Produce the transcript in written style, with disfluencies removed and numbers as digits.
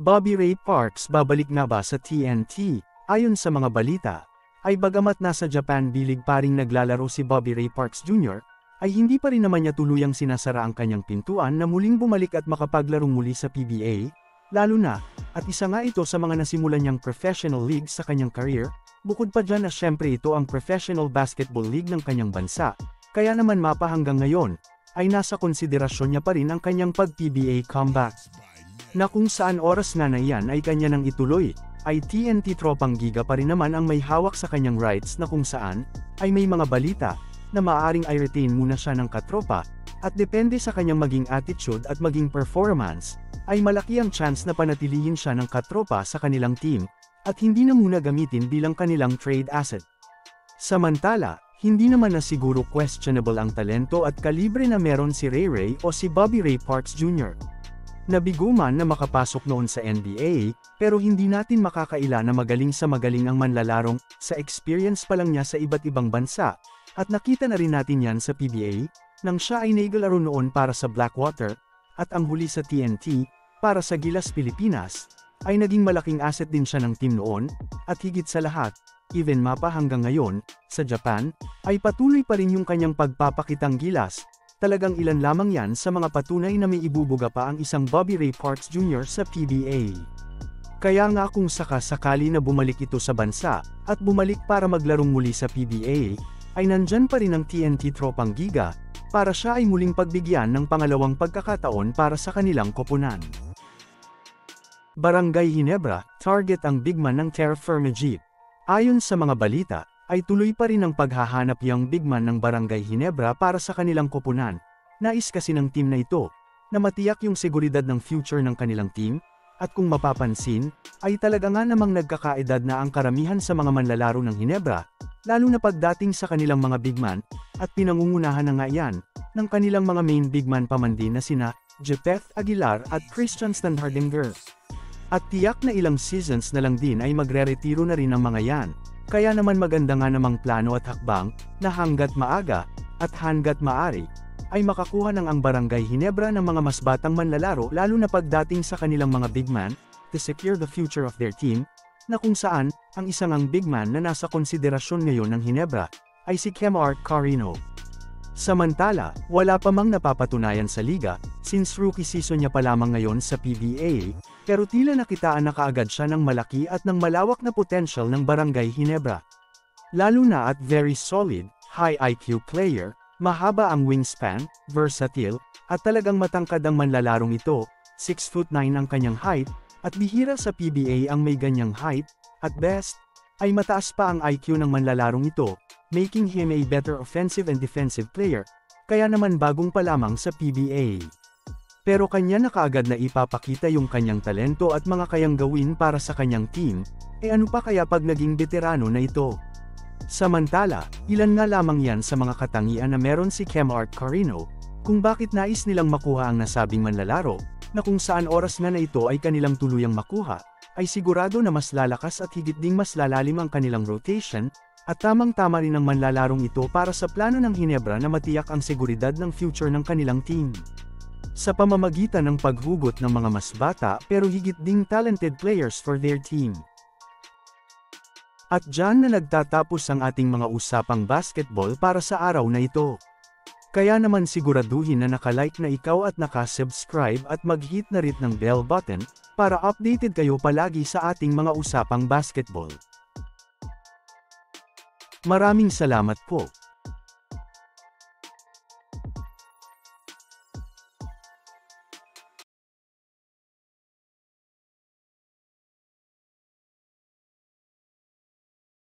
Bobby Ray Parks babalik na ba sa TNT? Ayon sa mga balita, ay bagamat nasa Japan bilig pa ring naglalaro si Bobby Ray Parks Jr., ay hindi pa rin naman niya tuluyang sinasara ang kanyang pintuan na muling bumalik at makapaglarong muli sa PBA, lalo na, at isa nga ito sa mga nasimulan niyang professional league sa kanyang career, bukod pa dyan na syempre ito ang professional basketball league ng kanyang bansa, kaya naman mapa hanggang ngayon, ay nasa konsiderasyon niya pa rin ang kanyang pag-PBA comeback. Na kung saan oras nga na iyan ay kanya nang ituloy, ay TNT Tropang Giga pa rin naman ang may hawak sa kanyang rights na kung saan, ay may mga balita, na maaaring i-retain muna siya ng katropa, at depende sa kanyang maging attitude at maging performance, ay malaki ang chance na panatilihin siya ng katropa sa kanilang team, at hindi na muna gamitin bilang kanilang trade asset. Samantala, hindi naman na siguro questionable ang talento at kalibre na meron si Ray Ray o si Bobby Ray Parks Jr. Nabigo man na makapasok noon sa NBA, pero hindi natin makakaila na magaling ang manlalarong, sa experience pa lang niya sa iba't ibang bansa, at nakita na rin natin yan sa PBA, nang siya ay naigalaro noon para sa Blackwater, at ang huli sa TNT, para sa Gilas Pilipinas, ay naging malaking asset din siya ng team noon, at higit sa lahat, even mapa hanggang ngayon, sa Japan, ay patuloy pa rin yung kanyang pagpapakitang gilas. Talagang ilan lamang yan sa mga patunay na may ibubuga pa ang isang Bobby Ray Parks Jr. sa PBA. Kaya nga kung sakasakali na bumalik ito sa bansa, at bumalik para maglarong muli sa PBA, ay nandyan pa rin ang TNT Tropang Giga, para siya ay muling pagbigyan ng pangalawang pagkakataon para sa kanilang koponan. Barangay Ginebra, target ang bigman ng Terra Firma Jeep. Ayon sa mga balita, ay tuloy pa rin ang paghahanap yung bigman ng Barangay Ginebra para sa kanilang koponan. Nais kasi ng team na ito, na matiyak yung seguridad ng future ng kanilang team, at kung mapapansin, ay talaga nga namang nagkakaedad na ang karamihan sa mga manlalaro ng Ginebra, lalo na pagdating sa kanilang mga bigman, at pinangungunahan na nga yan, ng kanilang mga main bigman pa man din na sina Jepeth Aguilar at Christian Standhardinger. At tiyak na ilang seasons na lang din ay magre-retiro na rin ang mga yan. Kaya naman maganda nga namang plano at hakbang, na hanggat maaga, at hanggat maari, ay makakuha ng ang Barangay Ginebra ng mga mas batang manlalaro lalo na pagdating sa kanilang mga bigman, to secure the future of their team, na kung saan, ang isang ang bigman na nasa konsiderasyon ngayon ng Ginebra, ay si Kemart Carino. Samantala, wala pa mang napapatunayan sa liga, since rookie season niya pa lamang ngayon sa PBA, pero tila nakitaan na kaagad siya ng malaki at ng malawak na potential ng Barangay Ginebra. Lalo na at very solid, high IQ player, mahaba ang wingspan, versatile, at talagang matangkad ang manlalarong ito, 6'9" ang kanyang height, at bihira sa PBA ang may ganyang height, at best, ay mataas pa ang IQ ng manlalarong ito, making him a better offensive and defensive player, kaya naman bagong pa lamang sa PBA. Pero kanya na kaagad na ipapakita yung kanyang talento at mga kayang gawin para sa kanyang team, ano pa kaya pag naging veterano na ito? Samantala, ilan nga lamang yan sa mga katangian na meron si Kemart Carino, kung bakit nais nilang makuha ang nasabing manlalaro, na kung saan oras na ito ay kanilang tuluyang makuha, ay sigurado na mas lalakas at higit ding mas lalalim ang kanilang rotation, at tamang-tama rin ang manlalarong ito para sa plano ng Ginebra na matiyak ang seguridad ng future ng kanilang team. Sa pamamagitan ng paghugot ng mga mas bata pero higit ding talented players for their team. At dyan na nagtatapos ang ating mga usapang basketball para sa araw na ito. Kaya naman siguraduhin na nakalike na ikaw at nakasubscribe at mag-hit na rin ng bell button, para updated kayo palagi sa ating mga usapang basketball. Maraming salamat po.